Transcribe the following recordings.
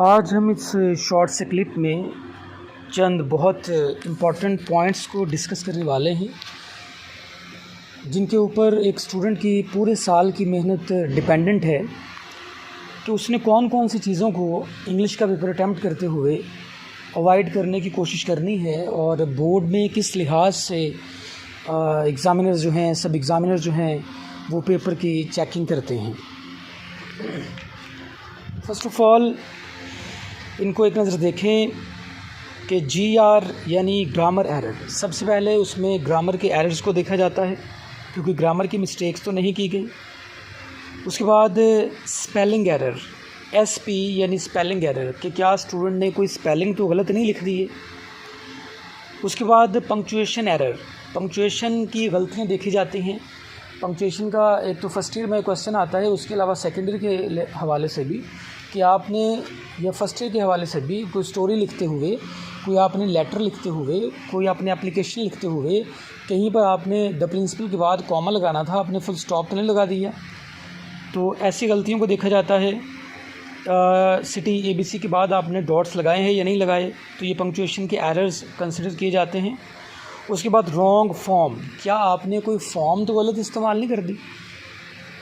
आज हम इस शॉर्ट से क्लिप में चंद बहुत इम्पॉर्टेंट पॉइंट्स को डिस्कस करने वाले हैं, जिनके ऊपर एक स्टूडेंट की पूरे साल की मेहनत डिपेंडेंट है कि उसने कौन कौन सी चीज़ों को इंग्लिश का पेपर अटैम्प्ट करते हुए अवॉइड करने की कोशिश करनी है और बोर्ड में किस लिहाज से एग्ज़ामिनर्स जो हैं, सब एग्ज़ामिनर्स जो हैं वो पेपर की चेकिंग करते हैं। फ़र्स्ट ऑफ़ ऑल इनको एक नज़र देखें कि GR यानी ग्रामर एरर। सबसे पहले उसमें ग्रामर के एरर्स को देखा जाता है, क्योंकि ग्रामर की मिस्टेक्स तो नहीं की गई। उसके बाद स्पेलिंग एरर, SP यानी स्पेलिंग एरर, कि क्या स्टूडेंट ने कोई स्पेलिंग तो गलत नहीं लिख दी है। उसके बाद पंक्चुएशन एरर, पंक्चुएशन की गलतियाँ देखी जाती हैं। पंक्चुएशन का एक तो फर्स्ट ईयर में क्वेश्चन आता है, उसके अलावा सेकेंड ईयर के हवाले से भी कि आपने, या फर्स्ट ईयर के हवाले से भी कोई स्टोरी लिखते हुए, कोई आपने लेटर लिखते हुए, कोई आपने एप्लीकेशन लिखते हुए कहीं पर आपने द प्रिंसिपल के बाद कॉमा लगाना था, आपने फुल स्टॉप तो नहीं लगा दिया। तो ऐसी गलतियों को देखा जाता है। सिटी ABC के बाद आपने डॉट्स लगाए हैं या नहीं लगाए, तो ये पंक्चुएशन के एरर्स कंसिडर किए जाते हैं। उसके बाद रॉन्ग फॉर्म, क्या आपने कोई फॉर्म तो गलत इस्तेमाल नहीं कर दी।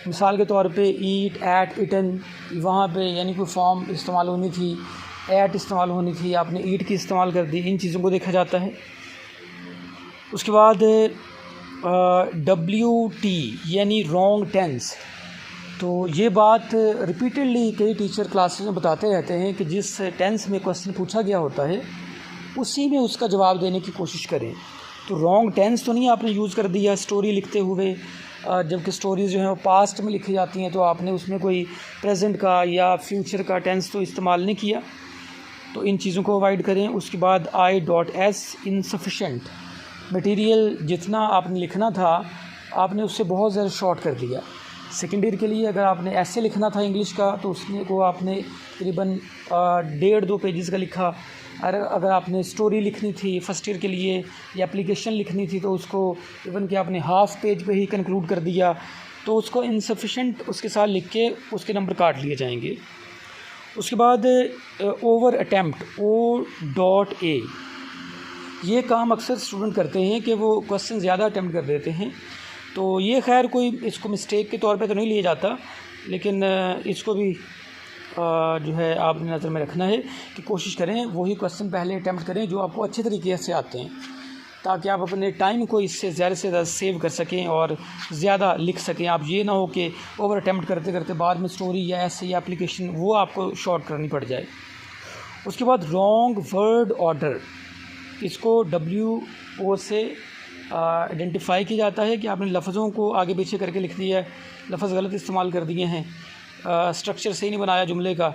मिसाल के तौर पे ईट, एट, इटन, वहाँ पे यानी कोई फॉर्म इस्तेमाल होनी थी, एट इस्तेमाल होनी थी, आपने ईट की इस्तेमाल कर दी। इन चीज़ों को देखा जाता है। उसके बाद WT यानी रॉन्ग टेंस, तो ये बात रिपीटेडली कई टीचर क्लासेस में बताते रहते हैं कि जिस टेंस में क्वेश्चन पूछा गया होता है उसी में उसका जवाब देने की कोशिश करें। तो रॉन्ग टेंस तो नहीं आपने यूज़ कर दिया स्टोरी लिखते हुए, जबकि स्टोरीज़ जो हैं वो पास्ट में लिखी जाती हैं, तो आपने उसमें कोई प्रेजेंट का या फ्यूचर का टेंस तो इस्तेमाल नहीं किया। तो इन चीज़ों को अवॉइड करें। उसके बाद I.S इनसफिशेंट, मटेरियल जितना आपने लिखना था आपने उससे बहुत ज़्यादा शॉर्ट कर दिया। सेकेंड ईयर के लिए अगर आपने ऐसे लिखना था इंग्लिश का, तो उसमें को आपने तकरीबन 1.5-2 पेजेस का लिखा। अगर आपने स्टोरी लिखनी थी फर्स्ट ईयर के लिए या एप्लीकेशन लिखनी थी, तो उसको इवन कि आपने हाफ़ पेज पे ही कंक्लूड कर दिया, तो उसको इनसफिशेंट उसके साथ लिख के उसके नंबर काट लिए जाएंगे। उसके बाद ओवर अटैम्प्ट, O.A, ये काम अक्सर स्टूडेंट करते हैं कि वो क्वेश्चन ज़्यादा अटैम्प्ट कर देते हैं। तो ये खैर कोई इसको मिस्टेक के तौर पे तो नहीं लिया जाता, लेकिन इसको भी जो है आपने नज़र में रखना है कि कोशिश करें वही क्वेश्चन पहले अटैम्प्ट करें जो आपको अच्छे तरीके से आते हैं, ताकि आप अपने टाइम को इससे ज़्यादा से ज़्यादा सेव कर सकें और ज़्यादा लिख सकें। आप ये ना हो कि ओवर अटैम्प्ट करते करते बाद में स्टोरी या ऐसे या एप्लीकेशन वो आपको शॉर्ट करनी पड़ जाए। उसके बाद रॉन्ग वर्ड ऑर्डर, इसको WO से आइडेंटिफाई किया जाता है कि आपने लफ्ज़ों को आगे पीछे करके लिख दिया है, लफ्ज़ गलत इस्तेमाल कर दिए हैं, स्ट्रक्चर सही नहीं बनाया जुमले का।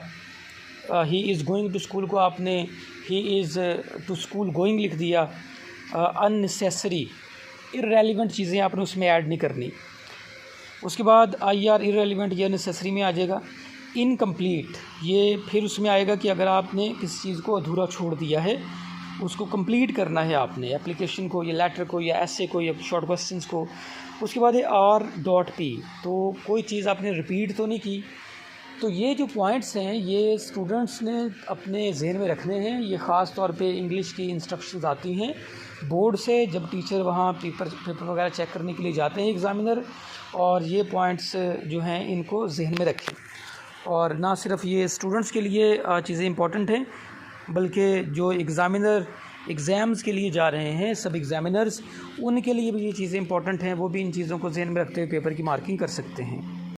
He is going to school को आपने he is to school going लिख दिया। अननेसेसरी, इररेलेवेंट चीज़ें आपने उसमें ऐड नहीं करनी। उसके बाद IR इररेलेवेंट, ये नेसेसरी में आ जाएगा। इनकम्प्लीट, ये फिर उसमें आएगा कि अगर आपने किसी चीज़ को अधूरा छोड़ दिया है उसको कंप्लीट करना है आपने, एप्लीकेशन को या लेटर को या ऐसे को या शॉर्ट क्वेश्चंस को। उसके बाद है R.P, तो कोई चीज़ आपने रिपीट तो नहीं की। तो ये जो पॉइंट्स हैं ये स्टूडेंट्स ने अपने जहन में रखने हैं। ये ख़ास तौर पे इंग्लिश की इंस्ट्रक्शंस आती हैं बोर्ड से, जब टीचर वहाँ पेपर वगैरह चेक करने के लिए जाते हैं एग्ज़ामिनर, और ये पॉइंट्स जो हैं इनको जहन में रखें। और ना सिर्फ ये स्टूडेंट्स के लिए चीज़ें इंपॉर्टेंट हैं, बल्कि जो एग्ज़ामिनर एग्ज़ाम्स के लिए जा रहे हैं, सब एग्ज़ामिनर्स, उनके लिए भी ये चीज़ें इंपॉर्टेंट हैं। वो भी इन चीज़ों को ज़हन में रखते हुए पेपर की मार्किंग कर सकते हैं।